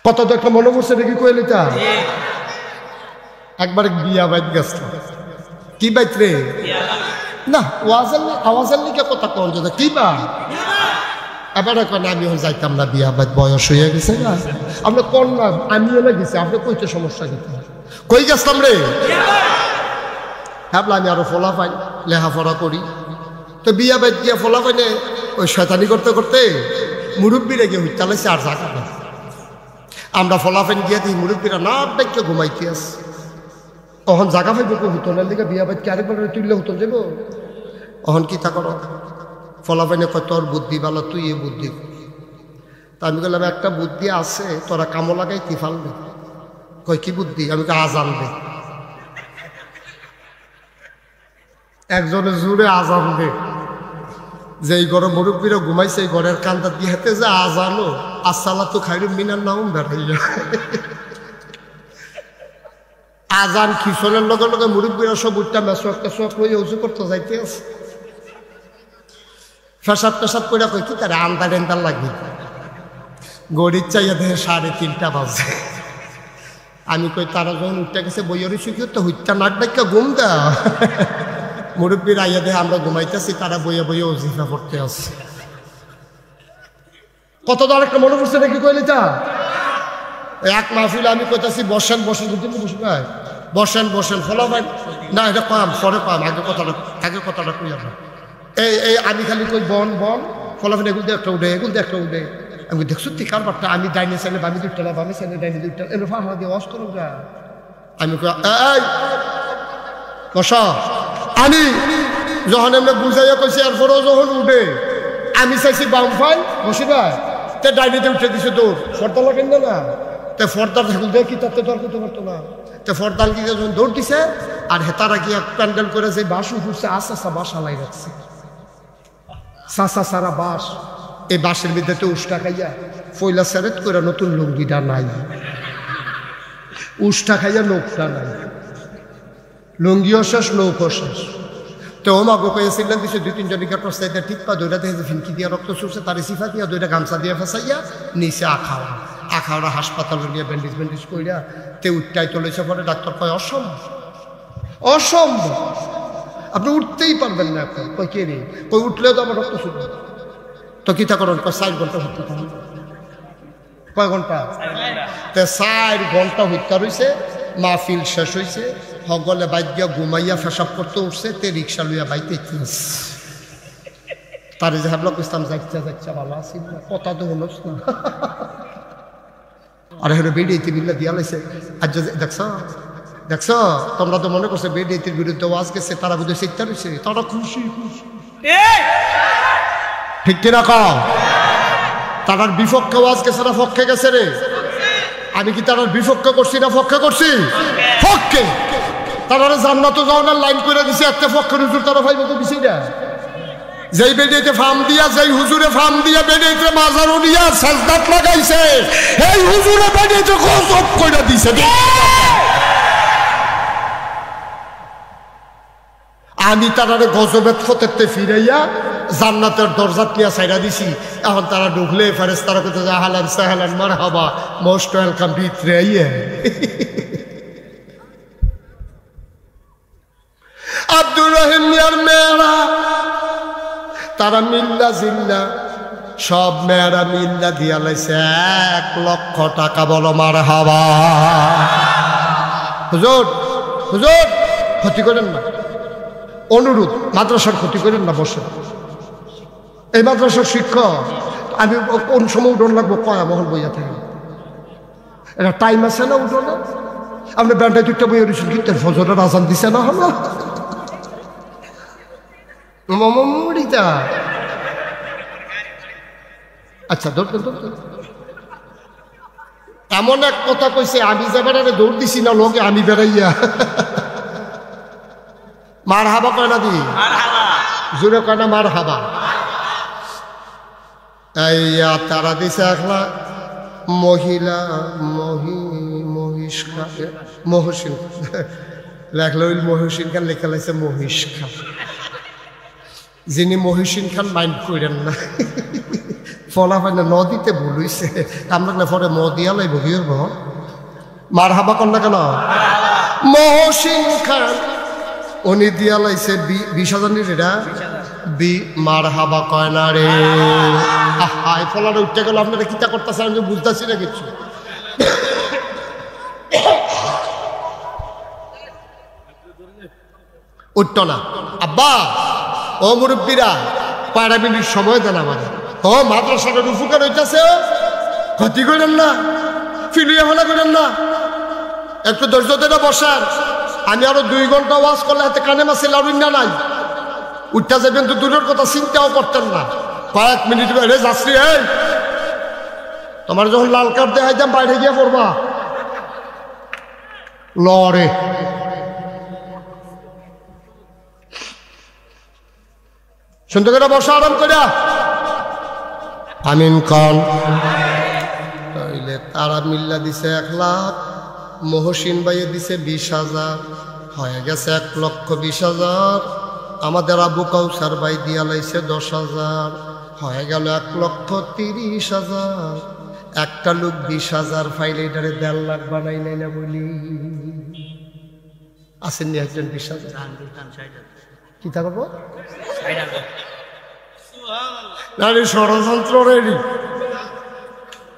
কত তো একটা মনে পড়ছে নাকি কইলিটা একবার বিয়া বাইত গেছিল কি বাইত রে না আওয়াজের লিখে কথা কন যে কি বা এবার এখন আমি যাইতাম না বিয়া বাইত বয়স হয়ে গেছে না আপনি কোন না আমি এনে গেছি আপনি কইতে সমস্যা কিন্তু কই গেছিলাম রে ভাবলাম আমি আরো ফলা পাই লেখাপড়া করি তো বিয়া বাইত গিয়া ফলা পাইনে ওই শয়তানি করতে করতে মুরব্বীরা গিয়ে হইতালাইছে আর জাগা না আমরা ফলাফেন গিয়া দিই মুরব্বীরা না ডাইকে ঘুমাইতে আসে তখন জাগা পাইব হুতনের দিকে বিয়া বাইত কি আরেকবার তুললে হুতন যাব তখন কি তা করো ফলাফেনে কয় তোর বুদ্ধি ভালো তুই এ বুদ্ধি তা আমি বললাম একটা বুদ্ধি আছে তোরা কামো লাগাই কি ফালবে কয় কি বুদ্ধি আমি আজান দে একজনে জুড়ে আজান দে যে এই ঘরে মুরব্বীরা ঘুমাইছে এই ঘরের কান্দার দিয়ে হাতে যে আজানো আসসালা তো খাইরু মিনার নাম বেড়াইয়া আজান খিসনের লগে লগে মুরব্বীরা সব উঠটা মেসোয়াক টেসোয়াক লইয়া উঁচু করতে যাইতে আছে ফেসাব টেসাব করে কই কি তারা আন্দার এন্দার লাগবে গড়ির চাইয়া দেখে 3:30 বাজে আমি কই তারা যখন উঠতে গেছে বইয়ের শিখিও তো হুইটটা নাক ডাক্কা ঘুম দা মুরব্বীর আইয়া দেখে আমরা ঘুমাইতেছি তারা বইয়া বইয়া ওজিফা পড়তে আছে কত দর একটা মনে পড়ছে নাকি কইলি তা এক মাহফিল আমি কইতাছি বসেন বসেন বুঝলেন বসে ভাই বসেন বসেন ফলো ভাই না এটা পাম পরে পাম আগে কথাটা কই আমরা এই আমি খালি কই বন বন ফলাফল এগুলো দিয়ে একটা উঠে এগুলো দিয়ে একটা উঠে আমি দেখছো তুই কারবারটা আমি ডাইনে সাইনে বামি দুইটা না বামে সাইনে ডাইনে দুইটা এর ফাঁকা দিয়ে ওয়াশ করো যা আমি কই এই বসা আমি যখন এমনি বুঝাইয়া কইছি এরপরও যখন উঠে আমি চাইছি বাম ফাই বসি না তে ডাইনিতে উঠে দিছে দৌড় ফর্দা লাগেন না তে ফর্দার ঠাকুর দিয়ে কি তাতে দর করতে পারতো না তে ফর্দাল গিয়ে যখন দৌড় দিছে আর হেতারা গিয়ে প্যান্ডেল করে যে বাস উঠছে আস্তে বাস হালাই রাখছে সাসা সারা বাস এই বাসের মধ্যে তো উষ্টা খাইয়া ফয়লা সেরেট করে নতুন লুঙ্গিটা নাই উষ্টা খাইয়া নৌকটা নাই লুঙ্গিও শেষ নৌকো শেষ তো ও মাগো কয়েছিলেন দিছে 2-3 জনিকা প্রস্তাইতে ঠিক পা দুইটা দেখে ফিনকি দিয়ে রক্ত চুষছে তার সিফা দিয়া দুইটা গামছা দিয়ে ফেসাইয়া নিচে আখাওড়া হাসপাতাল গিয়ে ব্যান্ডেজ কইরা তে উঠটাই চলেছে পরে ডাক্তার কয় অসম্ভব আপনি উঠতেই পারবেন না এখন কই কে রে কই উঠলেও তো আমার রক্ত ছুটবে তো কি তা করেন 4 ঘন্টা হতে থাকুন কয় ঘন্টা 4 ঘন্টা হইতা রইছে মাহফিল শেষ হইছে সকলে বাইক গিয়া ঘুমাইয়া ফেসাব করতে উঠছে তে রিক্সা লইয়া বাইতে তারে যে হাবলা কইতাম যাচ্ছা ভালো আছি কথা তো হলো না আর হেরে বেড়িয়েতে বিল্লা দিয়া লাইছে আজ দেখছ তোমরা তো মনে করছো বেড়িয়েতের বিরুদ্ধে ওয়াজ গেছে তারা বুঝে শিখতে রয়েছে তারা খুশি ঠিক কিনা কও তারার বিপক্ষে ওয়াজ গেছে না পক্ষে গেছে রে আমি কি তারার বিপক্ষে করছি না পক্ষে করছি পক্ষে তারা জান্নাত যাওয়ার লাইন করে দিছে একটা পক্ষের হুজুর তারা ভাইব তো দিছি না যেই বেডিতে ফার্ম দিয়া যেই হুজুরে ফার্ম দিয়া বেডিতে মাজারও দিয়া সাজদাত লাগাইছে এই হুজুরে বেডিতে গজব কইরা দিছে আমি তারারে গজবের ফতেতে ফিরাইয়া জান্নাতের দরজাত নিয়ে ছাইরা দিছি এখন তারা ঢুকলে ফেরেশতারা কইতে যায় আহলান সাহলান মারহাবা মোস্ট ওয়েলকাম ভিতরে আইয়ে আব্দুর রহিম মিয়ার মেয়েরা তারা মিল্লা জিল্লা সব মেয়েরা মিল্লা দিয়া লাইছে 1 লক্ষ টাকা বলো মারহাবা হুজুর ক্ষতি করেন না অনুরোধ মাদ্রাসার ক্ষতি করেন না বসে এই মাদ্রাসার শিক্ষক আমি কোন সময় উঠন লাগবো কয়া মহল বইয়া থেকে এটা টাইম আছে না উঠো না আপনি ব্যান্ডায় 2টা বইয়া রয়েছেন কিন্তু ফজরের আজান দিছে না হলো মমরিতা আচ্ছা ধরতে এমন এক কথা কইছে আমি যে বেড়ারে দৌড় দিছি না লোকে আমি বেড়াইয়া মার হাবা কয় না দি জোরে কয় না মার হাবা এইয়া তারা দিছে একলা মহিলা মহিষিন লেখলো মহিষিন খান লেখা লাইছে মহিষ খান যিনি মহিষিন খান মাইন্ড করেন না ফলা পাইলে নদীতে বলইছে আমরা পরে ম দিয়া লাইব কি করবো মার হাবা কর না কেন মহসিন খান উনি দিয়া লাইছে 20,000 নি রেডা মার হাবা কয় না রে আহাই ফলাটা উঠতে গেল আপনারা কিতা করতেছেন আমি বুঝতেছি না কিছু উঠত না আব্বা ও মুরব্বীরা 5 মিনিট সময় দেন আমার ও মাদ্রাসাটার উপকার হইতেছে ক্ষতি করেন না ফিলিয়ে হলা করেন না একটু ধৈর্য ধরে বসার আমি আরো 2 ঘন্টা ওয়াজ করলে হাতে কানে মাসে লাউরিন না নাই উঠতে যাবেন তো দূরের কথা চিন্তাও করতেন না কয়েক মিনিট বাইরে যাচ্ছি এই তোমার যখন লাল কার্ড দেখাইতাম বাইরে গিয়ে পড়বা লড়ে শুনতে করে বসা আরাম করে আমিন কন তাইলে তারা মিল্লা দিছে 1 লাখ মহসিন ভাইয়ে দিছে 20,000 হয়ে গেছে 1,20,000 আমাদের আবু কাউসার ভাই দিয়া লাইছে 10,000 হয়ে গেল 1,30,000 একটা লোক 20,000 ফাইলে এটারে 1.5 লাখ বানাই নাই না বলি আসেননি একজন 20,000 কি তা করবো নারী ষড়যন্ত্র রেডি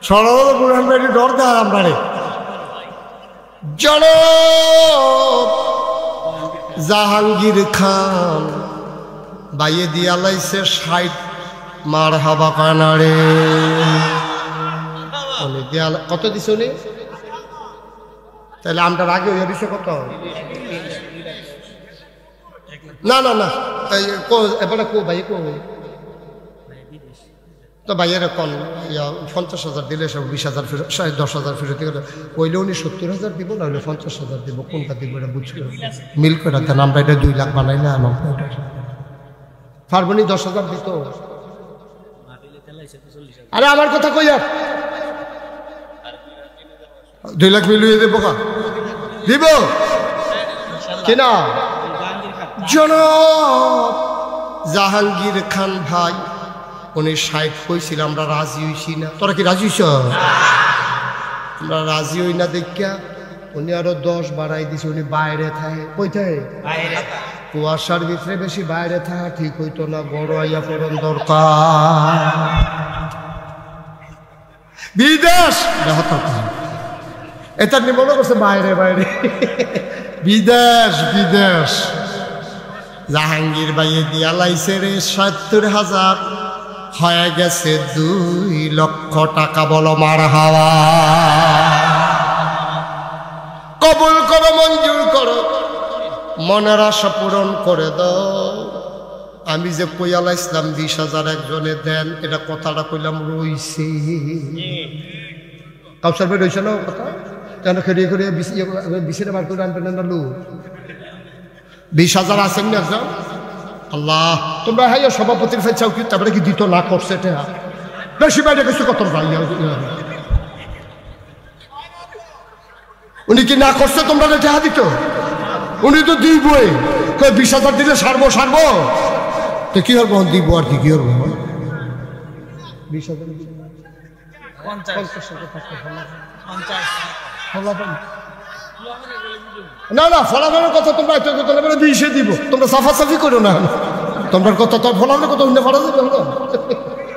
ষড়যন্ত্র বুড়ান রেডি ডর দেয় আমরা রে জনাব জাহাঙ্গীর খান বাইয়ে দিয়া লাইছে 60 মার হাবা কানারে উনি দিয়া কত দিছে উনি তাহলে আমটার আগে হইয়া দিছে কত না না না এবারে কো ভাই কো তো ভাইয়ের কন 50,000 দিলে সব 20,000 ফেরত 10,000 ফেরত কইলে উনি 70,000 দিব না হলে 50,000 দিব কোনটা দিব এটা বুঝতে মিল করে দেন আমরা এটা 2 লাখ বানাই না ফারবনি 10,000 দিত আরে আমার কথা কই আর 2 লাখ মিলিয়ে দেবো কা দিব কিনা জনাব জাহাঙ্গীর খান ভাই উনি 60 কইছিল আমরা রাজি হইছি না তোরা কি রাজি হইছ আমরা রাজি হই না দেখিয়া উনি আরো 10 বাড়াই দিছে উনি বাইরে থাকে কইতে কুয়াশার ভিতরে বেশি বাইরে থাকা ঠিক হইতো না বড় আইয়া পড়ন দরকার বিদেশ এটা নি মনে করছে বাইরে বাইরে বিদেশ বিদেশ জাহাঙ্গীর ভাইয়ে দিয়া লাইছে রে 70,000 হয়ে গেছে 2 লক্ষ টাকা বলো মার হাওয়া কবুল করো মঞ্জুর করো মনের আশা পূরণ করে দাও আমি যে কইয়ালা ইসলাম 20,000 একজনে দেন এটা কথাটা কইলাম রইছে কাউসার ভাই রইছে না কথা কেন খেয়ে করে বিশিটা বার করে আনবেন না লু 20,000 আছেন না একজন আল্লাহ তোমরা হাইয়া সভাপতির ফের চাও কি তারপরে কি দিত না করছে এটা বেশি বাইরে কিছু কত ভাইয়া উনি কি না করছে তোমরা টেহা দিত উনি তো দিবই 20,000 দিলে সারবো সারবো তো কি হবো দিব আর কি হবো 20,000 না না ফলাফলের কথা তোমরা দিশে দিব তোমরা সাফাসাফি করো না তোমরা কত তোর ফলাফলের কথা অন্য ফলা দিবে হলো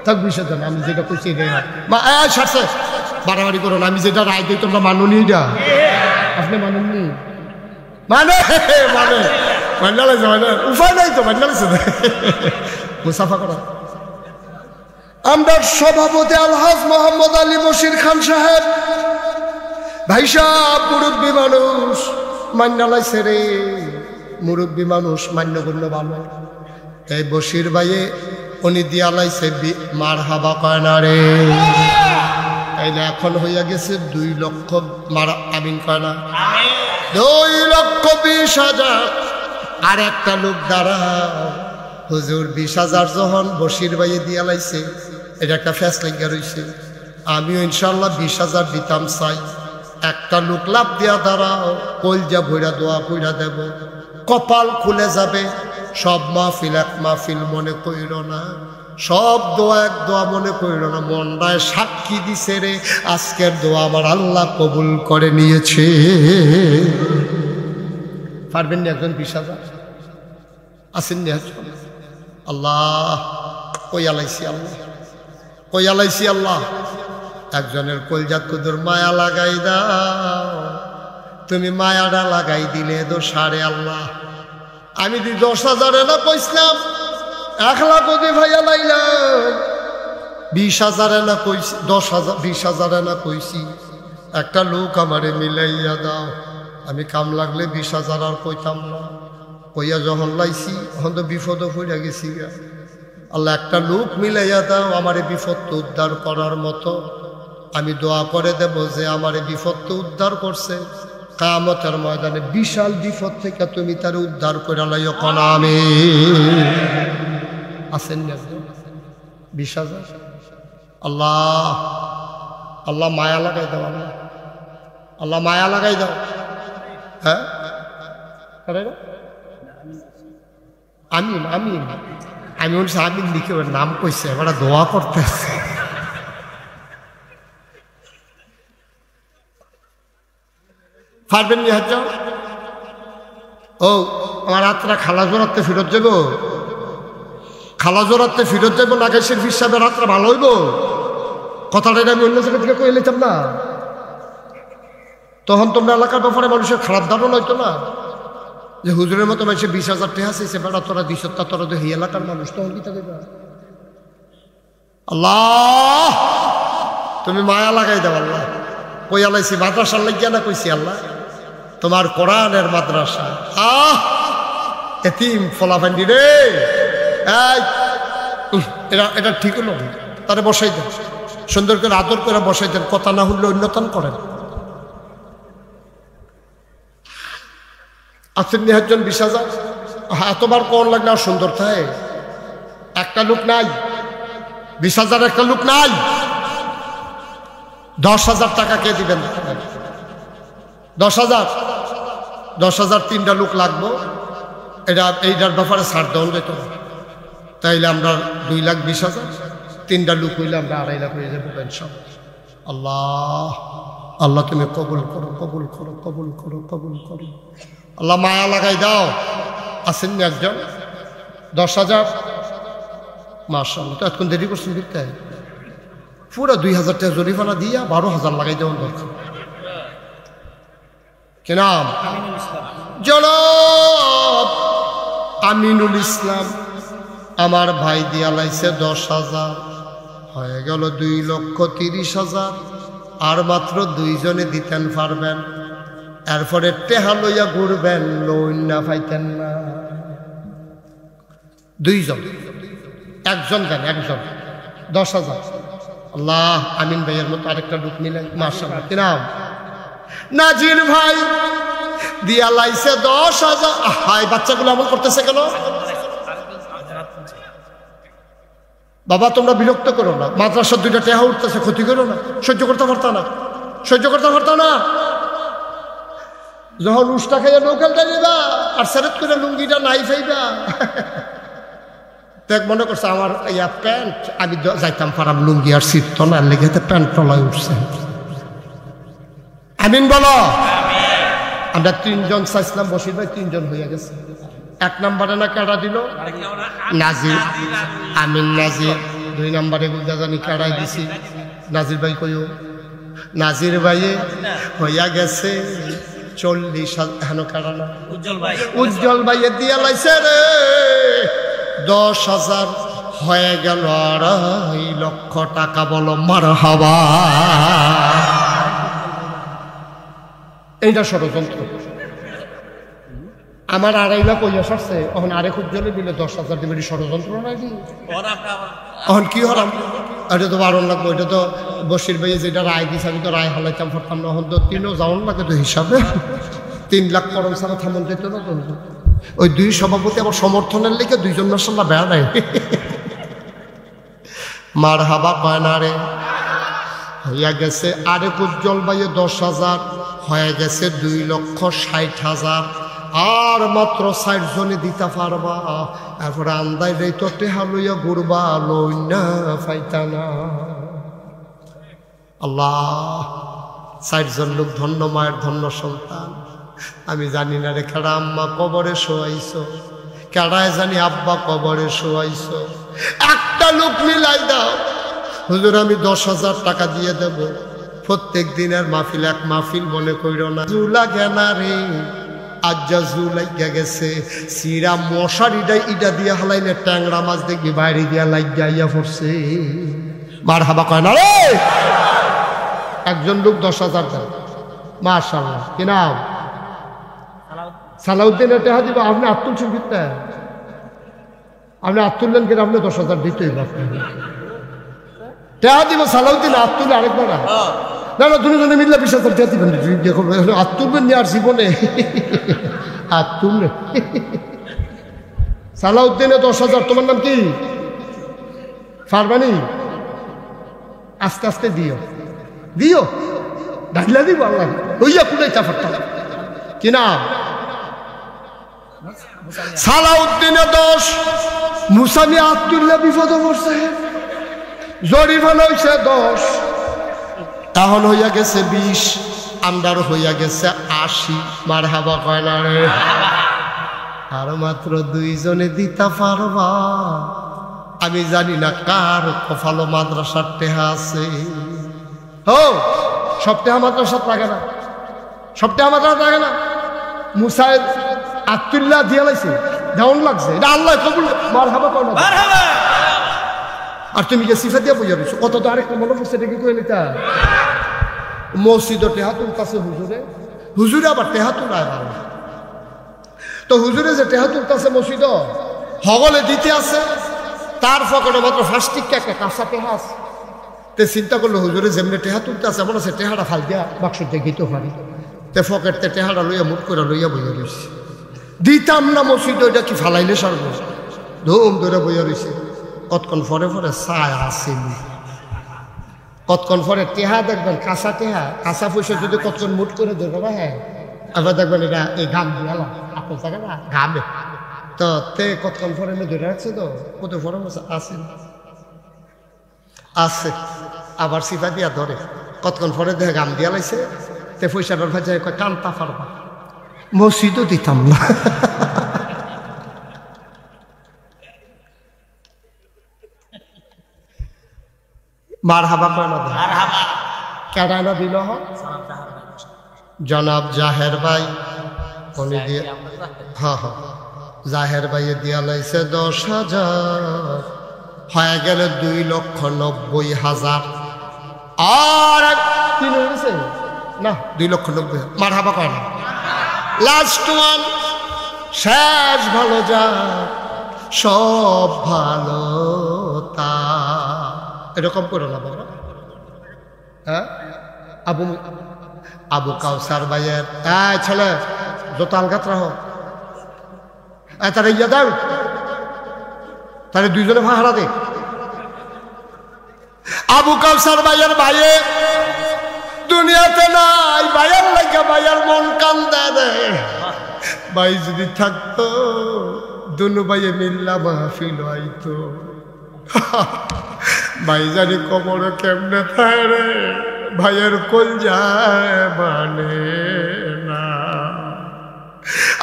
থাক 20,000 আমি যেটা কইছি মা সারছে বাড়াবাড়ি করো না আমি যেটা রায় দিই তোমরা মানুনি এটা আপনি মানুননি মানে মানে মান্ডালাইছে মানে উপায় নাই তো মান্ডালাইছে মুসাফা করো আমরা সভাপতি আলহাজ মোহাম্মদ আলী বশির খান সাহেব ভাই সাহেব মুরব্বী মানুষ মান্ডালাইছে রে মুরব্বী মানুষ মান্যগণ্য ভালো এই বশির ভাইয়ে উনি দিয়া লাইছে মার হাবা কয় না রে তাইলে এখন হইয়া গেছে 2 লক্ষ মার আমিন কয় না 2,20,000 আর একটা লোক দ্বারা হুজুর 20,000 যখন বশির ভাইয়ে দিয়া লাইছে এটা একটা ফ্যাসলিঙ্গা রইছে আমিও ইনশাল্লাহ 20,000 দিতাম চাই একটা লোক লাভ দিয়া দাঁড়াও কলজা ভইরা দোয়া কইরা দেব কপাল খুলে যাবে সব মাহফিল এক মাহফিল মনে কইর না সব দোয়া এক দোয়া মনে করিল না, মনটায় সাক্ষী দিছে রে আজকের দোয়া আমার আল্লাহ কবুল করে নিয়েছে। পারবেন না একজন 20,000 আসেননি? আল্লাহ কই আলাইছি, আল্লাহ কই আলাইছি, আল্লাহ একজনের কলজাত কুদুর মায়া লাগাই দাও, তুমি মায়াটা লাগাই দিলে তো সারে আল্লাহ। আমি 10,000 না কইছিলাম, 1 লাখ ওদের ভাইয়া লাইলাম, 20,000 না কইছি, 10,000 20,000 না কইছি, একটা লোক আমারে মিলাইয়া দাও, আমি কাম লাগলে 20,000 আর কইতাম না। কইয়া যখন লাইছি তখন তো বিপদ পড়ে গেছি। আল্লাহ একটা লোক মিলাইয়া দাও আমার বিপদ উদ্ধার করার মতো। আমি দোয়া করে দেব যে আমার বিপদ উদ্ধার করছে, কিয়ামতের ময়দানে বিশাল বিপদ থেকে তুমি তার উদ্ধার করে লাইও কোন আমি আছেন না 20,000। আল্লাহ আল্লাহ মায়া লাগাই দাও, আল্লাহ আল্লাহ মায়া লাগাই দাও। হ্যাঁ আমিন আমিন, আমি বলছি আমিন লিখে নাম কইছে, এবার দোয়া করতেছে। পারবেন নি হাজ? ও আমার রাত্রা খালা জোরাতে ফেরত যাব, খালা জোরাতে ফেরত যাব, নাগেশের হিসাবে রাত্রা ভালো হইব। কথাটা আমি অন্য জায়গা থেকে কয়ে নিতাম না, তখন তোমরা এলাকার ব্যাপারে মানুষের খারাপ ধারণা হইতো না যে হুজুরের মতো মানুষের 20,000 টাকা চাইছে, বেড়া তোরা 200টা, তোরা তো এই এলাকার মানুষ, তখন কি থাকে? আল্লাহ তুমি মায়া লাগাই দাও, আল্লাহ কই আলাইছি মাদ্রাসার লাগিয়া না কইছি আল্লাহ তোমার কোরআনের মাদ্রাসা। এতিম ফলাফান্ডি রে, এটা ঠিক হলো, তারে বসাই দেন, সুন্দর করে আদর করে বসাই দেন, কথা না হলে অন্যতন করেন। আছেন নি একজন 20,000? এতবার কোন লাগলে আর সুন্দর থাকে? একটা লোক নাই 20,000, একটা লোক নাই। 10,000 টাকা কে দিবেন? 10,000 3টা লোক লাগবো, এইটার ব্যাপারে ছাড় দেওয়া যেত, তাইলে আমরা 2,20,000, 3টা লোক হইলে আমরা 2.5 লাখ হয়ে যাবো ইনশাআল্লাহ। আল্লাহ আল্লাহ তুমি কবুল করো, কবুল করো, কবুল করো, কবুল করো। আল্লাহ মায়া লাগাই দাও। আসেন নি একজন 10,000? মাশাআল্লাহ, তো এতক্ষণ দেরি করছেন দিতে, পুরো 2,000 টাকা জরিমানা দিয়া 12,000 লাগাই দেওয়ার দরকার। কি নাম? জনাব আমিনুল ইসলাম। আমার ভাই দিয়া লাইছে 10,000, হয়ে গেল 2,30,000। আর মাত্র 2 জনে দিতেন পারবেন, এরপরে টেহা লইয়া ঘুরবেন, লোন না পাইতেন না। 2 জন, একজন দেন, একজন 10,000। আল্লাহ আমিন ভাইয়ের মতো আরেকটা লোক মিলেন। মাশাআল্লাহ, কি নাম? নাজির ভাই দিয়া লাইছে 10,000। হাই বাচ্চাগুলো আমল করতেছে কেন? বাবা তোমরা বিরক্ত করো না, মাদ্রাসার 2টা টেহা উঠতেছে, ক্ষতি করো না, সহ্য করতে পারত না, সহ্য করতে পারত না। যখন উষ্টা খাইয়া নৌকালটা নিবা আর সেরেত করে লুঙ্গিটা নাই ফাইবা, দেখ মনে করছে আমার ইয়া প্যান্ট, আমি যাইতাম পারাম লুঙ্গি আর শীত না লেগে প্যান্ট তলায় উঠছে। আমিন বলো। আমরা 3 জন চাইছিলাম, বসির ভাই 3 জন হয়ে গেছে। 1 নম্বরে না কেডা দিল? নাজির, আমিন নাজির। 2 নম্বরে গুলদা জানি কেডাই দিছি, নাজির ভাই কইও। নাজির ভাইয়ে হইয়া গেছে 40,000। হেন কেডা না? উজ্জ্বল ভাইয়ে দিয়া লাইছে রে 10,000, হয়ে গেল 2.5 লক্ষ টাকা। বলো মারহাবা। এইটা ষড়যন্ত্র। আমার 2.5 লাখ হইয়া সরছে, এখন আরেক উজ্জ্বলে দিলে 10,000 দিবে, ষড়যন্ত্র নাকি? এখন কি হলাম? এটা তো 12 লাগবো, এটা তো বসির ভাই যেটা রায় দিছে, আমি তো রায় হালাইতাম পারতাম না। এখন তো 3ও যাওয়ান লাগে তো হিসাবে, 3 লাখ করম ছাড়া থামন যেত না। ওই 2 সভাপতি আবার সমর্থনের লেগে 2 জন মাসাল্লাহ বেড়া নাই। মার হাবা কয় না রে। হইয়া গেছে আরেক উজ্জ্বল ভাইয়ে 10,000, হয়ে গেছে 2,60,000। আর মাত্র 60 জনে দিতে পারবা, এরপরে আন্দাই রে তো টেহা লইয়া ঘুরবা, লই না ফাইতা না। আল্লাহ, 60 জন লোক ধন্য মায়ের ধন্য সন্তান। আমি জানি না রে কেডা আম্মা কবরে শোয়াইছ, কেডায় জানি আব্বা কবরে শোয়াইছ। একটা লোক মিলাই দাও, হুজুর আমি 10,000 টাকা দিয়ে দেব, প্রত্যেক দিনের মাহফিল এক মাহফিল মনে কইর না। লাগে না রে, আজ্জা লাগিয়া গেছে, সিরা মশারিটাই ইটা দিয়া হালাইলে ট্যাংরা মাছ দেখবি বাইরে দিয়া লাগিয়া ইয়া পড়ছে। মার হাবা কয় না রে। একজন লোক 10,000 দেন, মাশাআল্লাহ। কি নাম? সালাউদ্দিনের টেহা দিব। আপনি আত্মুল সুবিধা, আপনি আত্মুললেন কিনা? আপনি 10,000 দিতেই টেহা দিব। সালাউদ্দিন আত্মুল আরেকবার না না, দুজনে মিললে 20,000 টেহা দিবেন। আত্মুলবেন আর জীবনে আত্মুল সালাউদ্দিনে 10,000। তোমার নাম কি? ফারবানি। আস্তে আস্তে দিও, দিও, ডাকলে দিব। আল্লাহ হইয়া কুড়াই চাফারটা। কি নাম? সালাউদ্দিনে 10, মুসামি আব্দুল্লাহ বিপদে পড়ছে, জরিমানা হইছে 10, এখন হইয়া গেছে 20, আন্ডার হইয়া গেছে 80। মার হাবা কয় না রে। আর মাত্র 2 জনে দিতে পারবা। আমি জানি না কার কপালো মাদ্রাসার টেহা আছে। ও সব টেহা মাদ্রাসার লাগে না, সব টেহা মাদ্রাসা লাগে না। মুসাইদ আব্দুল্লাহ দিয়া লাইছে, ডাউন লাগছে, এটা আল্লাহ কবুল। মার হাবা কয় না। আর তুমি যে সিফা দিয়া বইয়া রয়েছো, কত তো আরেকটা মনে পড়ছে, এটা কি কইলে তা মসজিদে টেহা তুলতাছে হুজুরে, হুজুরে আবার টেহা তুলায় ভালো। তো হুজুরে যে টেহা তুলতাছে মসজিদ হগলে দিতে আছে, তার ফকটে মাত্র 5 টিকা একটা কাঁচা টেহা আছে। তে চিন্তা করলো হুজুরে যেমনি টেহা তুলতে আছে, মনে আছে টেহাটা ফাল দিয়া বাক্স দিয়ে গিতে পারি। তে ফকেটতে টেহাটা লইয়া মুখ করে লইয়া বইয়া রয়েছে। দিতাম না মসজিদ, ওইটা কি ফালাইলে সর্ব ধুম ধরে বইয়া রয়েছে। কতক্ষণ পরে পরে ছায়া আসেনি, কতক্ষণ পরে টেহা দেখবেন কাঁচা টেহা, কাঁচা পয়সা যদি কতক্ষণ মুঠ করে ধরবে, হ্যাঁ আবার দেখবেন এটা এই ঘাম দিয়ে আপনার জায়গা না ঘামে। তো তে কতক্ষণ পরে ধরে রাখছে, তো কত পরে আছে আছে, আবার সিফা দিয়া ধরে, কতক্ষণ পরে দেখে ঘাম দিয়া লাইছে। তে পয়সাটার ভাই যায় কয় কান্তা পারবা, মসজিদও দিতাম না। মার হাবা কয় না, কেডা না দিল? জনাব জাহের ভাই, উনি দিয়ে, হ্যাঁ হ্যাঁ জাহের ভাইয়ে দিয়া লাইছে 10,000, হয়ে গেলে 2,90,000। আর 3 হয়েছে না, 2,90,000। মার হাবা কয় না। লাস্ট ওয়ান, শেষ ভালো যা সব ভালো তা, এরকম করো না বাবা। হ্যাঁ আবু কাউসার ভাইয়ের ছেলে জোতা আলগাত রাহ, তারা ইয়া দাও, তাহলে 2 জনে ভাড়া দে। আবু কাউসার ভাইয়ের ভাইয়ে দুনিয়াতে নাই, ভাইয়ের লাগে ভাইয়ের মন কান্দে রে। ভাই যদি থাকতো দুনু ভাইয়ে মিল্লা মাহফিল হইতো। ভাই জানি কবরে কেমনে থাকে রে, ভাইয়ের কোল যায় মানে না।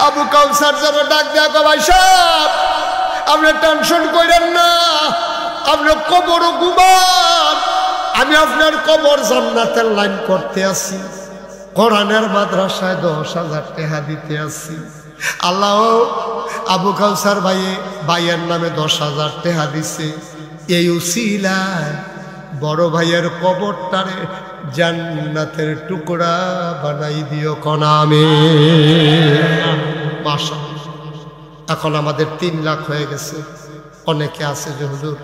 আবু কাউসার যারা ডাক দেখো, ভাই সাহেব আপনি টেনশন করেন না, আপনার কবর ঘুমান, আমি আপনার কবর জান্নাতের লাইন করতে আসি, কোরআনের মাদ্রাসায় 10,000 টাকা দিতে আসি। আল্লাহ আবু কাউসার ভাইয়ের নামে 10,000 টাকা দিছে। এই উসিলায় বড় ভাইয়ের কবরটারে জান্নাতের টুকরা বানাই দিও কনামে। মাশাআল্লাহ। এখন আমাদের 3 লাখ হয়ে গেছে। অনেকে আছে যে হুজুর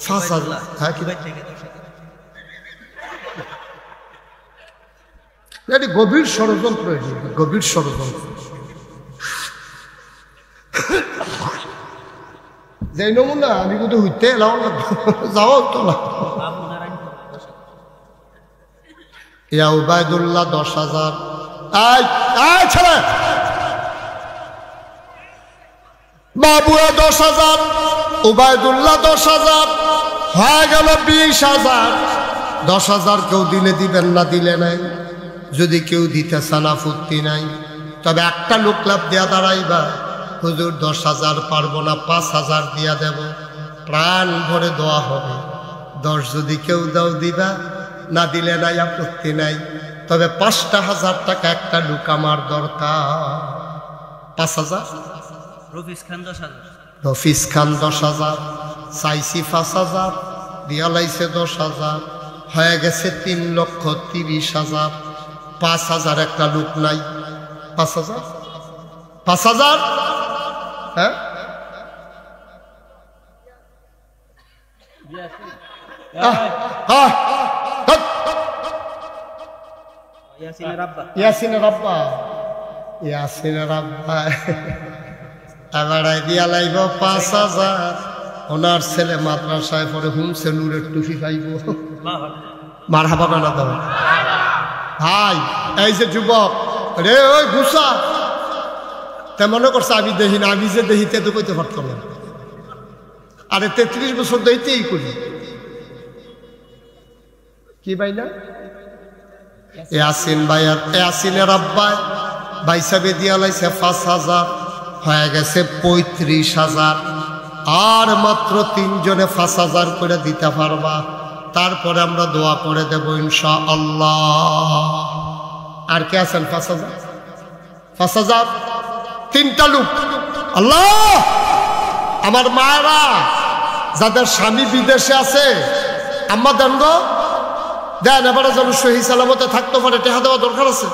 5,000, হ্যাঁ কি গভীর ষড়যন্ত্র, গভীর ষড়যন্ত্র। যাই নমুনা আমি কিন্তু হইতে এলাও না, যাও তো না। ইয়া উবাইদুল্লাহ 10,000। ছেলে বাবুয়া 10,000, উবায়দুল্লাহ 10,000, হয়ে গেল 20,000। 10,000 কেউ দিলে দিবেন, না দিলে নাই। যদি কেউ দিতে চান আপত্তি নাই, তবে একটা লোক লাভ দেয়া দাঁড়াইবা, হুজুর 10,000 পারবো না, 5,000 দিয়া দেব। প্রাণ ভরে দোয়া হবে। 10 যদি কেউ দাও দিবা, না দিলে নাই, আপত্তি নাই। তবে 5,000 টাকা একটা লোক আমার দরকার। 5,000। রফিস খান 10,000, রফিস খান 10,000, চাইছি 5,000, দিয়া লাইছে 10,000, হয়ে গেছে 3,30,000। 5,000 একটা লোক নাই। 5,000, 5,000। হ্যাঁ, ইয়াসিনের আব্বা, ইয়াসিনের আব্বা, ইয়াসিনের আব্বা এবার দিয়া লাইব 5,000। ওনার ছেলে মাদ্রাসায় পরে হুমসে নূরের টুপি পাইব। মারহাবা না দাও ভাই। এই যে যুবক রে, ওই ঘুষা তে মনে করছে আমি দেখি না, আমি যে দেখিতে তো কইতে পারতাম না। আরে 33 বছর দেখিতেই করি কি ভাই না। ইয়াসিন ভাই আর ইয়াসিনের আব্বা ভাই সাহেব দিয়া লাইছে 5,000, হয়ে গেছে 35,000। আর মাত্র 3 জনে 5,000 করে দিতে পারবা, তারপরে আমরা দোয়া করে দেব ইনশাআল্লাহ। আর কে আছেন? 5,000, 5,000, 3টা লোক। আল্লাহ, আমার মায়েরা যাদের স্বামী বিদেশে আছে, আম্মা দেন গো, দেন। এবারে যেন সহি সালামতে থাকতে পারে, টেহা দেওয়া দরকার আছে।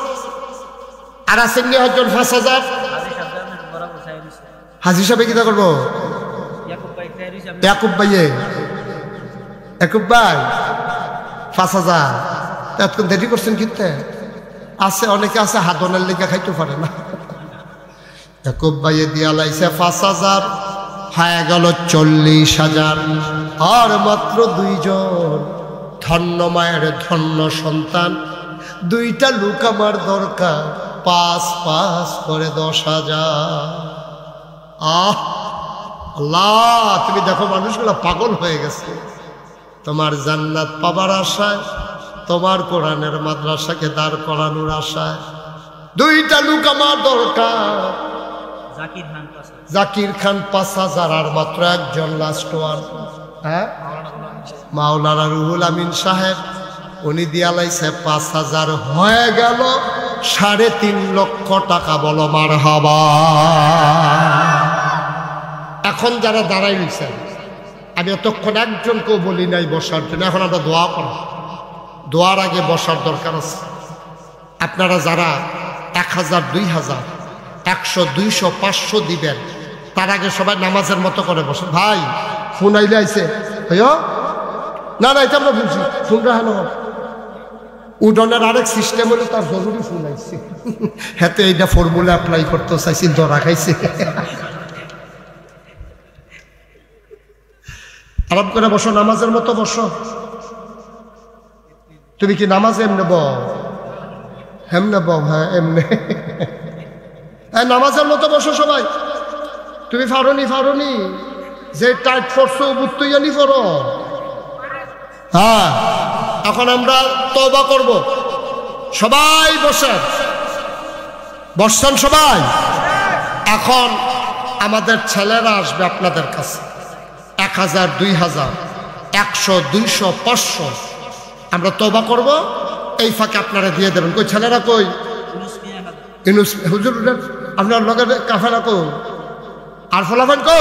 আর আছেন নি একজন 5,000। হাজি সাহেব কিতা করবো? ইয়াকুব ভাইয়ে, ইয়াকুব ভাই 5,000 এতক্ষণ দেরি করছেন কিনতে। আছে অনেকে আছে হাতনের লেগে খাইতে পারে না। ইয়াকুব ভাইয়ে দিয়া লাইছে 5,000, হয়ে গেল 40,000। আর মাত্র 2 জন, ধন্য মায়ের ধন্য সন্তান। 2টা লোক আমার দরকার, 5 করে 10,000। আল্লাহ, তুমি দেখো মানুষগুলো পাগল হয়ে গেছে তোমার জান্নাত পাবার আশায়, তোমার কোরআনের মাদ্রাসাকে দাঁড় করানোর আশায়। 2টা লোক আমার দরকার। জাকির খান 5,000, আর মাত্র একজন লাস্ট ওয়ান। হ্যাঁ, মাওলানা রুহুল আমিন সাহেব, উনি দিয়া লাইছে 5,000, হয়ে গেল 3.5 লক্ষ টাকা। বলো মারহাবা। এখন যারা দাঁড়াই নিছেন, আমি এতক্ষণ একজনকেও বলি নাই বসার জন্য। এখন আমরা দোয়া করব, দোয়ার আগে বসার দরকার আছে। আপনারা যারা 1,000, 2,000, 100, 200, 500 দিবেন, তার আগে সবাই নামাজের মতো করে বসেন। ভাই ফোন আইলে আইছে না, না, এটা আমরা বুঝি। ফোন রাখানো উডনের আরেক সিস্টেম হলে তার জরুরি ফোন আইছে। হ্যাঁ, তো এইটা ফর্মুলা অ্যাপ্লাই করতে চাইছি, ধরা খাইছে। আরাম করে বসো, নামাজের মতো বসো। তুমি কি নামাজ এমনে বল? হেমনে বল? হ্যাঁ, এমনে। হ্যাঁ, নামাজের মতো বসো সবাই। তুমি ফারনি যে টাইট ফোর্সো বুত্তুইয়ানি ফরো। হ্যাঁ, এখন আমরা তওবা করব। সবাই বসছেন সবাই। এখন আমাদের ছেলেরা আসবে আপনাদের কাছে। 1,000, 2,000, 100, 200, 500 আমরা তওবা করব। এই ফাঁকে আপনারা দিয়ে দেবেন। কই ছেলেরা কই? ইউনুস হুজুর আপনার লগে কাফেলা কো, আর ফলাফান কো।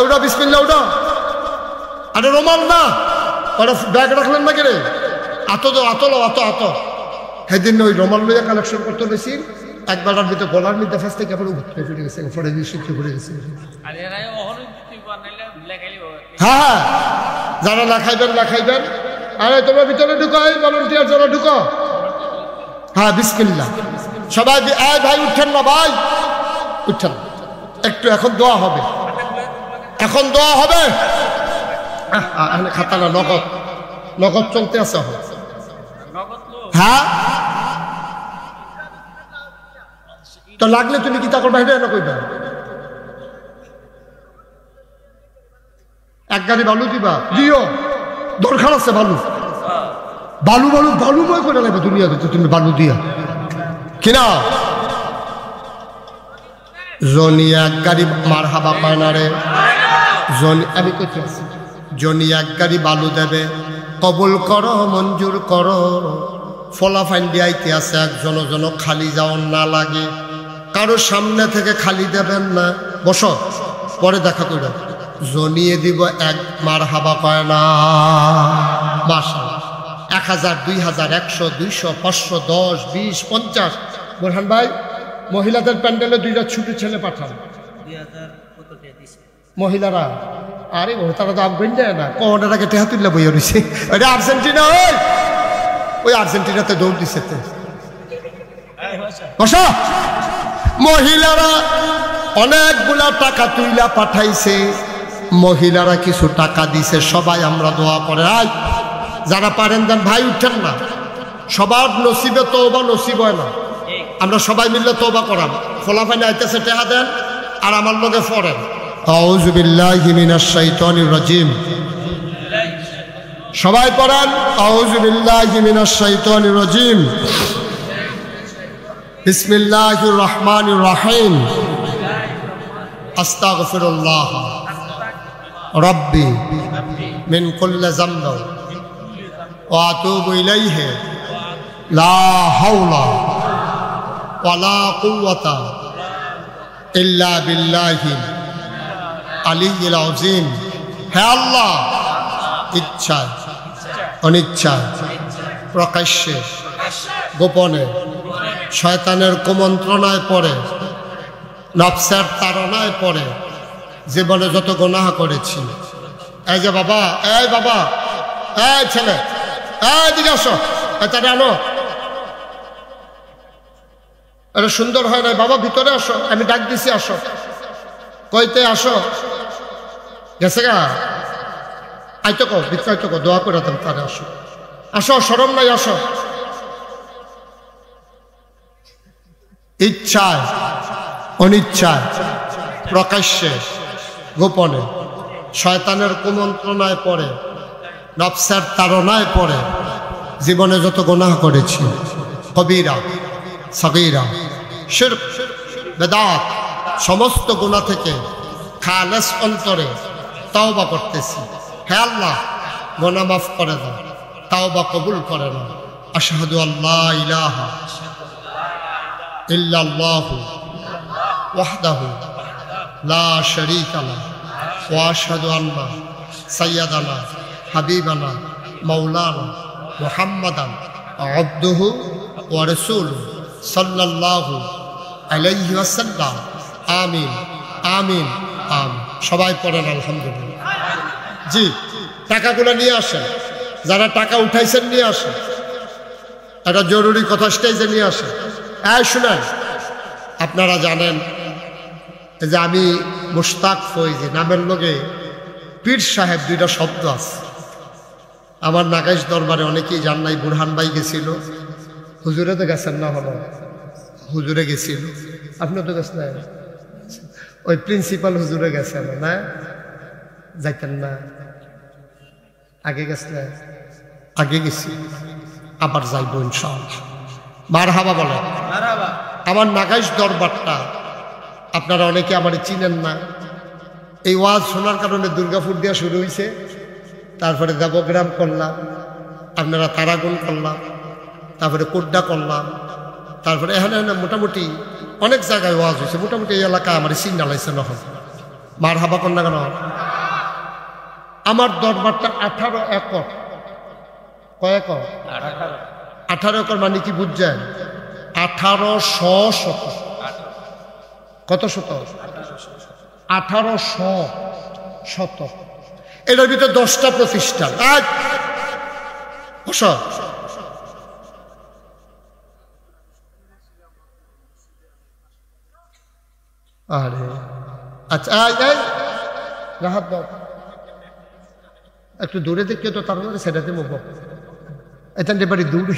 ওটা বিসমিল্লাহ, ওটা আরে রোমান না, ওরা ব্যাগ রাখলেন না কেরে? আত সেদিন ওই রোমান লইয়া কালেকশন করতে গেছি। একবেলার ভিতরে গলার মধ্যে ফার্স্ট থেকে উঠতে ফিরে গেছে, ফলে শিখতে ঘুরে গেছে। হ্যাঁ, যারা লেখাইবেন। আরে তোমরা ভিতরে ঢুকো, এই ভলান্টিয়ার যারা ঢুকো। হ্যাঁ, বিসমিল্লাহ। সবাই ভাই উঠছেন না, ভাই উঠছেন একটু। এখন দোয়া হবে, খাতা না, নগদ চলতে আছে। হ্যাঁ, তো লাগলে তুমি কি তা করবা? এটা না কইবা এক গাড়ি বালু দিবা, দিও, দরকার আছে বালু, বালু বালু বালুময় করে লাগবে দুনিয়া দিতে তুমি বালু দিয়া কিনা। জনি এক গাড়ি মার হাবা পায় না রে, জনি আমি কইতে আছি, জনি এক গাড়ি বালু দেবে, কবুল করো, মঞ্জুর করো। ফলাফাইন দিয়াইতে আছে একজন জন, খালি যাওয়ার না লাগে, কারো সামনে থেকে খালি দেবেন না, বসো পরে দেখা কইর। জনিয়ে দিব এক মার হাবা পায় না, মাশাআল্লাহ। 1000, 2000, 100, 200, 500, 10, 20, 50। বোরহান ভাই, মহিলাদের প্যান্ডেলে 2টা ছোট ছেলে পাঠান। 2000 কত টাকা দিছে মহিলারা, আরে তারা তো আফগান যায় না, কোনটার আগে টেহা তুললে বইয়া রয়েছে। ওইটা আর্জেন্টিনা, ওই আর্জেন্টিনাতে দৌড় দিচ্ছে। বসা, মহিলারা অনেকগুলা টাকা তুইলা পাঠাইছে, মহিলারা কিছু টাকা দিছে, সবাই আমরা দোয়া করে। আই যারা পারেন দেন ভাই, উঠেন না, সবার নসিবে তওবা নসিব হয় না, আমরা সবাই মিললে তওবা করাম। ফলাফাইন আইতেছে টাকা দেন আর আমার লগে পড়েন। আউযু বিল্লাহি মিনাশ শাইতানির রাজিম, সবাই পড়েন আউযু বিল্লাহি মিনাশ শাইতানির রাজিম। বিসমিল্লাহির রহমানির রহিম। আস্তাগফিরুল্লাহ রাব্বি মিন কুল্লি যামব ওয়া আতুবু ইলাইহি লা হাওলা ওয়ালা কুওয়াতা ইল্লা বিল্লাহিল আলিয়্যিল আযীম। হে আল্লাহ, ইচ্ছা অনিচ্ছা, প্রকাশ্যে গোপনে, শয়তানের কুমন্ত্রণায় পড়ে, নফসের তাড়নায় পড়ে জীবনে যত গুনাহ করেছি। এই যে বাবা, এই বাবা, এই ছেলে, এই দিকে আসো, এটা আনো, এটা সুন্দর হয় না বাবা, ভিতরে আসো, আমি ডাক দিছি, আসো। কইতে আসো, গেছে গা, আইতো কো, ভিতরে আইতো কো, দোয়া করে দেন তারে, আসো আসো, শরম নাই, আসো। ইচ্ছায় অনিচ্ছায়, প্রকাশ্যে গোপনে, শয়তানের কুমন্ত্রণায় পড়ে, নফসের তাড়নায় পড়ে জীবনে যত গুনাহ করেছি, কবিরা সগীরা, শিরক, বেদাত, সমস্ত গুনাহ থেকে খালেস অন্তরে তাওবা করতেছি। হে আল্লাহ, গুনাহ মাফ করে দাও, তাওবা কবুল করে নাও। আশহাদু আল্লা ইলাহা ইল্লাল্লাহু ওয়াহদাহু লা শারীকা লাহু ওয়া আশহাদু আন্না সাইয়্যিদানা হাবিবানা মাওলানা মুহাম্মাদান আবদুহু ওয়া রাসূলুহু সাল্লাল্লাহু আলাইহি ওয়াসাল্লাম। আমিন আমিন আমিন। সবাই পড়েন আলহামদুলিল্লাহ। জি, টাকাগুলো নিয়ে আসেন, যারা টাকা উঠাইছেন নিয়ে আসেন, একটা জরুরি কথা স্টেজে নিয়ে আসেন। এই শুনেন, আপনারা জানেন যে আমি মুশতাক ফৈজি নামের লগে পীর সাহেব 2টা শব্দ আছে। আমার নাগাইশ দরবারে অনেকেই জান নাই, বুরহান ভাই গেছিল, হুজুরে তো গেছেন না, হলো হুজুরে গেছিল, আপনিও তো গেছেন, ওই প্রিন্সিপাল হুজুরে গেছেন না, যাইতেন না, আগে গেছিলেন, আগে গেছি, আবার যাইব ইনশাআল্লাহ। মারহাবা বলে। আমার নাগাইশ দরবারটা আপনারা অনেকে আমার চিনেন না, এই ওয়াজ শোনার কারণে দুর্গাপুর দিয়া শুরু হয়েছে, তারপরে দেবগ্রাম করলাম, আপনারা তারাগুন করলাম, তারপরে কোড্ডা করলাম, তারপরে এখানে মোটামুটি অনেক জায়গায় ওয়াজ হয়েছে, মোটামুটি এই এলাকায় আমার সিগনাল আছে নহন। মারহাবা কন্যা কেন? আমার দরবারটা 18 একর। কয় একর? 18 একর মানে কি বুঝছেন? 1800 শতক। কত শতক? 1800 শতক। এটার ভিতরে 10টা প্রতিষ্ঠান। আরে আচ্ছা, রাহাত দাও একটু দূরে দেখে তো, তার মধ্যে সেটাতে মুখ এটা বাড়ি দূরে,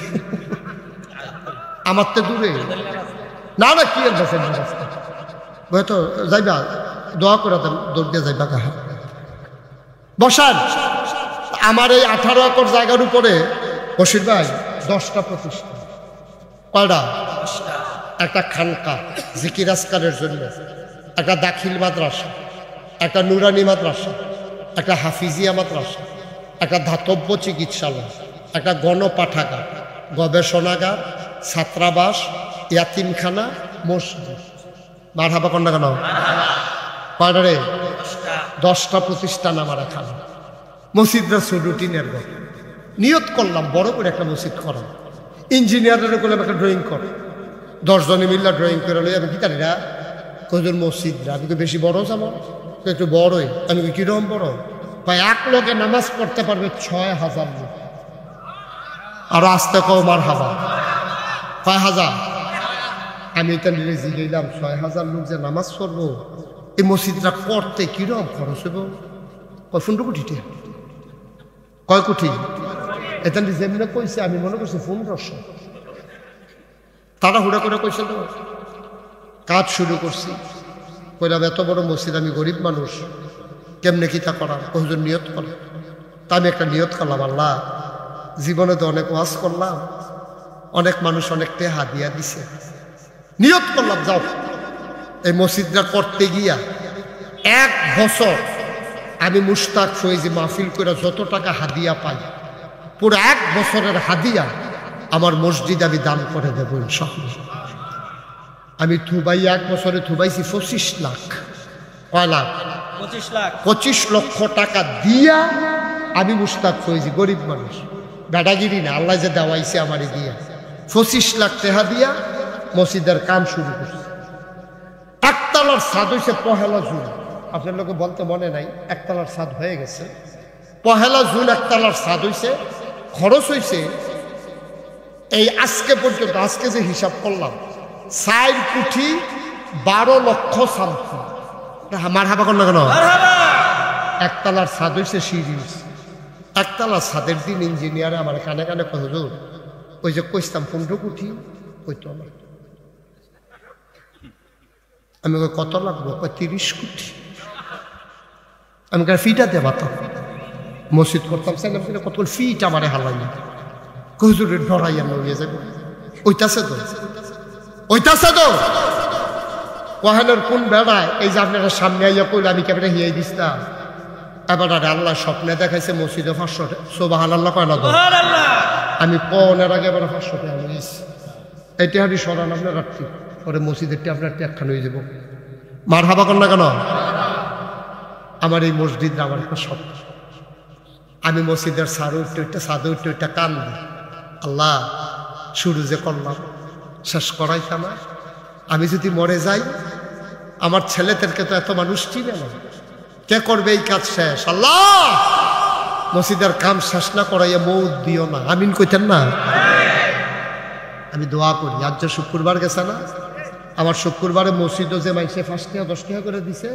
আমার তো দূরে না না, কি তো যাইবা, দোয়া করে দৌড় দিয়ে যাইবা কাহা। বসান। আমার এই 18 একর জায়গার উপরে বশির ভাই 10টা প্রতিষ্ঠান। কয়টা? একটা খানকা জিকির আজকারের জন্য, একটা দাখিল মাদ্রাসা, একটা নুরানি মাদ্রাসা, একটা হাফিজিয়া মাদ্রাসা, একটা ধাতব্য চিকিৎসালয়, একটা গণপাঠাগার, গবেষণাগার, ছাত্রাবাস, ইয়াতিমখানা, মসজিদ। মারহাবা কন্যা কেন? কয়টা রে? 10টা প্রতিষ্ঠান আমার এখানে। মসজিদরা রুটিনের ঘর। নিয়ত করলাম বড় করে একটা মসজিদ করা। ইঞ্জিনিয়ারের করলাম একটা ড্রয়িং কর, 10 জনে মিল্লা ড্রয়িং করে লই। আমি কি জানি না কজন মসজিদরা, আমি তো বেশি বড় যাব, একটু বড়ই। আমি কিরকম বড়? ভাই 1 লোকে নামাজ পড়তে পারবে 6000 লোক। আর আসতে কও মারহাবা। 6000? আমি এটা নিয়ে জিগাইলাম 6000 লোক যে নামাজ পড়বো, এই মসজিদটা করতে কিরকম খরচ হইব? 15 কোটি টাকা। কয় কোটি? এটা যেমনি কইছে আমি মনে করছি 1500। তারা হুড়া করে কইছে তো। কাজ শুরু করছি, কইলাম এত বড় মসজিদ, আমি গরিব মানুষ, কেমনে কি তা করার? হুজুর নিয়ত করে। তা আমি একটা নিয়ত করলাম, আল্লাহ জীবনে তো অনেক ওয়াজ করলাম, অনেক মানুষ অনেক টেহা দিয়া দিছে, নিয়ত করলাম যাও এই মসজিদটা করতে গিয়া 1 বছর আমি মুশতাক ফয়েজি মাহফিল করে যত টাকা হাদিয়া পাই, পুরো 1 বছরের হাদিয়া আমার মসজিদ আমি দান করে দেবো ইনশাআল্লাহ। আমি থুবাই 1 বছরে থুবাইছি 25 লাখ। কয় লাখ? 25 লাখ। 25 লক্ষ টাকা দিয়া আমি মুশতাক ফয়েজি, গরিব মানুষ, বেটাগিরি না, আল্লাহ যে দেওয়াইছে আমারে দিয়া 25 লাখ টাকা দিয়া মসজিদের কাম শুরু করছে। একতলার ছাদ হয়েছে 1 জুন। আপনার লোকে বলতে মনে নাই, একতলার ছাদ হয়ে গেছে। 1 জুন একতলার ছাদ হয়েছে। খরচ হয়েছে এই আজকে পর্যন্ত, আজকে যে হিসাব করলাম, 4 কোটি 12 লক্ষ সামথিং। আমার হাবা কর না কেন? একতলার ছাদ হয়েছে সিরিজ। একতলার ছাদের দিন ইঞ্জিনিয়ার আমার কানে কানে কত দূর, ওই যে কইতাম 15 কোটি, ওই তো আমার। আমি কত লাগবো? 30 কোটি। আমি ফিটা দেবাতাম, মসজিদ করতাম, চাইলাম কিনা কত ফিট আমারে হালাই হুজুরে ডরাইয়া নিয়ে যাবো। ওইটাছে তো, ওইটাছে তো ওহানের কোন বেড়ায় এই যে আপনারা সামনে আইয়া কইল আমি কেমন হিয়াই দিস্তাম। এবার আল্লাহ স্বপ্নে দেখাইছে মসজিদে 500 টাকা। সুবহানাল্লাহ কয় না তো? আমি কনের আগে এবার 500 টাকা নিয়েছি। এইটা হারি সরান আপনার রাখছি, পরে মসজিদেরটি আপনার ত্যাগখান হয়ে যাব। মারহাবা কর না কেন? আমার এই মসজিদ আমার একটা স্বপ্ন। আমি মসজিদের সাদে উঠতে ওইটা কান দিই, আল্লাহ শুরু যে করলাম শেষ করাই আমার। আমি যদি মরে যাই, আমার ছেলেদেরকে তো এত মানুষ চিনে না, কে করবে এই কাজ শেষ? আল্লাহ মসজিদের কাম শেষ না করাইয়া মৌত দিও না। আমিন কইতেন না? আমি দোয়া করি। আজ যে শুক্রবার গেছে না, আমার শুক্রবারে মসজিদও যে মাইসে 5 টাকা 10 টাকা করে দিছে,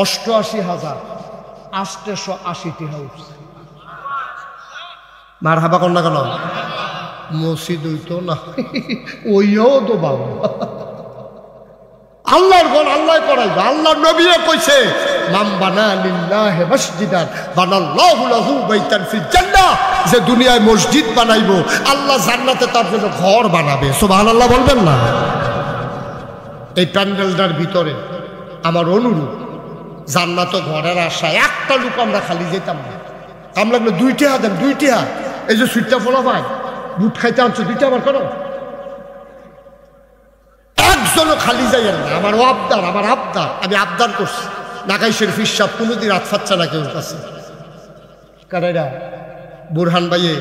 88,880 টাকা উঠছে। মারহাবা কর না কেন? মসজিদ হইতো না, ওইও তো বাবা আল্লাহর ঘর আল্লাহ করাইবা। আল্লাহর নবীও কইছে, মান বানা লিল্লাহি মসজিদান বানাল্লাহু লাহু বাইতান ফিল জান্নাহ। যে দুনিয়ায় মসজিদ বানাইবো, আল্লাহ জান্নাতে তার জন্য ঘর বানাবে। সুবহানাল্লাহ বলবেন না? এই প্যান্ডেলটার ভিতরে আমার অনুরোধ, জান্নাত ঘরের আশায় একটা লোক আমরা খালি যেতাম না। আমরা লাগলো 2 টাকা দেন, 2 টাকা। এই যে সুইটটা ফলা ভাই বুট খাইতে আনছো, 2 টাকা আমার করো, একজনও খালি যাইয়েন না। আমার আবদার, আমার আবদার, আমি আবদার করছি। নাকাই শরীফ সাহেব কোনোদিন হাত ফাচ্ছে না কেউ কাছে। কারেরা বুরহান ভাইয়ে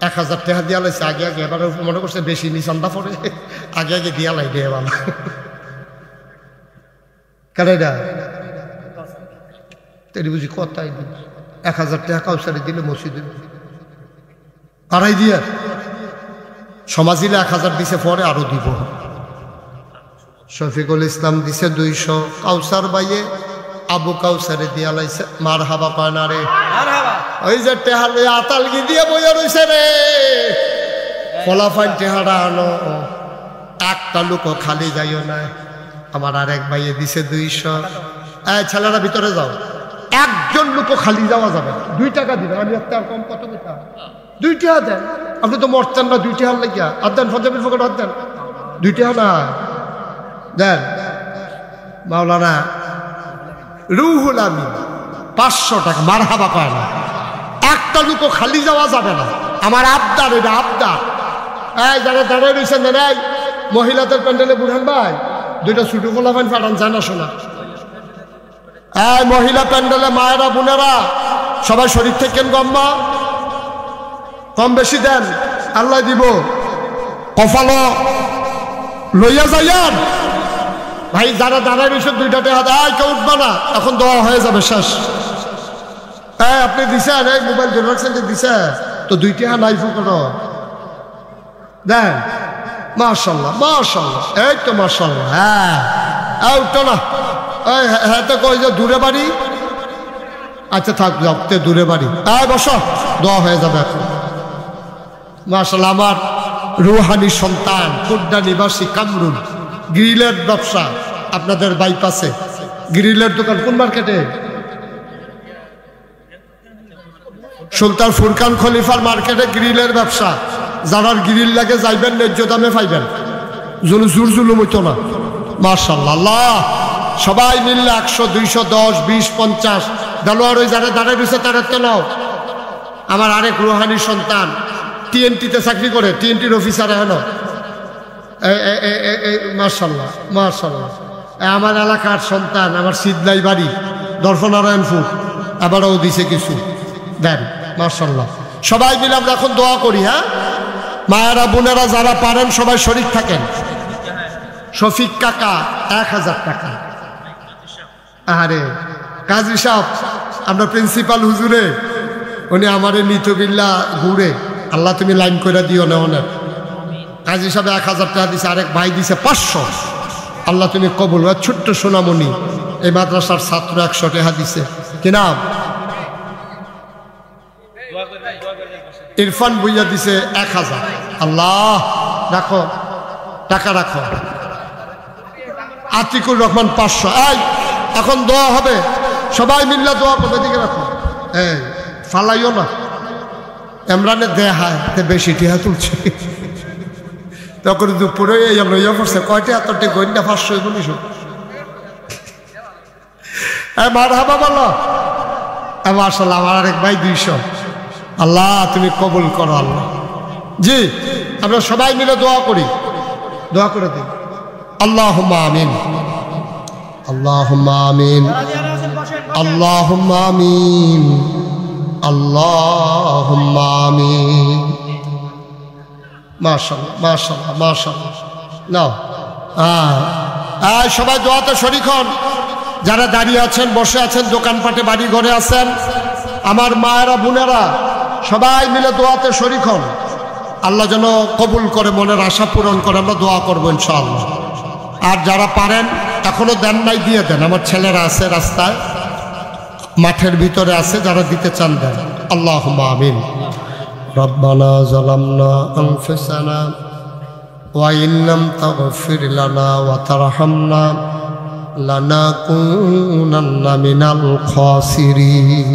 1000 টাকা দিয়া লাইছে আগে আগে। এবার মনে করছে বেশি নিশান্দা পড়ে, আগে আগে দিয়া লাই দিয়ে ভালো। কারেরা তেরি বুঝি কথাই দিন 1000 টাকা কাউসারি দিলে মসজিদে আড়াই দিয়ে সমাজিলে 1000 দিছে, পরে আরো দিব। শফিকুল ইসলাম দিছে 200, কাউসার ভাইয়ে আবু কাউসারে দিয়া লাইছে। মারহাবা কয় না রে? ওই যে টেহা লইয়া আতালগি দিয়ে বইয়া রইছে রে, ফলাফাইন টেহারা আনো। একটা লোক খালি যাইও না। আমার আরেক ভাইয়ে দিছে 200। ছেলেরা ভিতরে যাও। একজন লোক খালি যাওয়া যাবে না। 2 টাকা দিবেন, আমি একটা কম কত টাকা 2 টাকা দেন। আপনি তো মরতেন না 2 টাকা লাগিয়া, আর দেন ফজাবির ফকট আর দেন 2 টাকা না দেন। মাওলানা রুহুল আমিন 500 টাকা, মারহাবা পায় না। একটা লোক খালি যাওয়া যাবে না, আমার আবদার, এটা আবদার। এই যারা দাঁড়ায় রয়েছেন না, এই মহিলাদের প্যান্ডেলে বুঝান ভাই 2টা ছুটু খোলা পান ফাটান জানা শোনা। এই মহিলা প্যান্ডেলে মায়েরা বোনেরা সবাই শরীর থেকেন গম্মা, কম বেশি দেন, আল্লাহ দিব। কফাল লইয়া যাইয়ান ভাই, যারা দাঁড়ায় রয়েছেন 2টা হাত, কেউ উঠবা না, এখন দোয়া হয়ে যাবে শেষ। আপনি দিছেন, এই মোবাইল ধরে রাখছেন যে দিছে তো 2 টাকা নাই ফকট দেন। মাশাল্লাহ মাশাল্লাহ, এই তো মাশাল্লাহ। হ্যাঁ উঠতো না, হ্যাঁ তো কই যে দূরে বাড়ি, আচ্ছা থাক যাতে দূরে বাড়ি, বসো, দোয়া হয়ে যাবে এখন। মাশাল্লাহ, আমার রুহানি সন্তান খুলনা নিবাসী কামরুল, গ্রিলের ব্যবসা আপনাদের বাইপাসে, গ্রিলের দোকান কোন মার্কেটে? সুলতান ফুরকান খলিফার মার্কেটে গ্রিলের ব্যবসা। যারা গ্রিল লাগে যাইবেন, ন্যায্য দামে পাইবেন, জোর জুলুম হইতো না। মাশাআল্লাহ, আল্লাহ সবাই মিললে 100 200 10 20 50 দেলোয়ার ওই যারা দাঁড়ায় রয়েছে তারা তো নাও। আমার আরেক রুহানি সন্তান টিএনটিতে চাকরি করে, টিএনটির অফিসার এখন। মাশাআল্লাহ মাশাআল্লাহ, আমার এলাকার সন্তান, আমার সিদ্ধলাই বাড়ি দর্শনারায়ণপুর, আবারও দিছে কিছু দেন। মাশাআল্লাহ, সবাই মিলে আমরা এখন দোয়া করি। হ্যাঁ মায়েরা বোনেরা যারা পারেন সবাই শরীক থাকেন। শফিক কাকা 1000 টাকা। আরে কাজী সাহেব, আমরা প্রিন্সিপাল হুজুরে, উনি আমারে নিতবিল্লা ঘুরে, আল্লাহ তুমি লাইন করে দিও না ওনার। কাজী সাহেব 1000 টাকা দিছে, আরেক ভাই দিছে 500, আল্লাহ তুমি কবুল। ছোট্ট সোনামণি এই মাদ্রাসার ছাত্র 100 টাকা দিছে। কি নাম? ইরফান বুইয়া দিছে 1000। আল্লাহ রাখো, টাকা রাখো। আতিকুর রহমান 500। এই এখন দোয়া হবে, সবাই মিল্লা দোয়া করবে, দিকে রাখো। এই ফালাইও না, এমরানের দেহায় বেশি টিহা তুলছে, তখন দুপুরে এই আমরা ইয়ে করছে কয়টা এতটি গন্ডা 500 গুলিস। মারহাবা বলো। মাশাআল্লাহ, আমার আরেক ভাই 200। আল্লাহ তুমি কবুল করো আল্লাহ। জি আমরা সবাই মিলে দোয়া করি, দোয়া করে দিই। আল্লাহুম্মা আমিন, আল্লাহুম্মা আমিন, আল্লাহুম্মা আমিন, আল্লাহুম্মা আমিন। মাশাআল্লাহ মাশাআল্লাহ মাশাআল্লাহ। নাও সবাই দোয়াতে শরীক হন। যারা দাঁড়িয়ে আছেন, বসে আছেন, দোকানপাটে বাড়ি ঘরে আছেন, আমার মায়েরা বোনেরা সবাই মিলে দোয়াতে শরীক হন। আল্লাহ যেন কবুল করে, মনের আশা পূরণ করে, আমরা দোয়া করবো ইনশাআল্লাহ। আর যারা পারেন, এখনো দেন নাই, দিয়ে দেন। আমার ছেলেরা আছে রাস্তায়, মাঠের ভিতরে আছে, যারা দিতে চান দেন। আল্লাহুম্মা আমিন। রব্বানা যালামনা আনফুসানা ওয়া ইন লাম তাগফির লানা ওয়া তারহামনা লানাকুনান্না মিনাল খাসিরিন।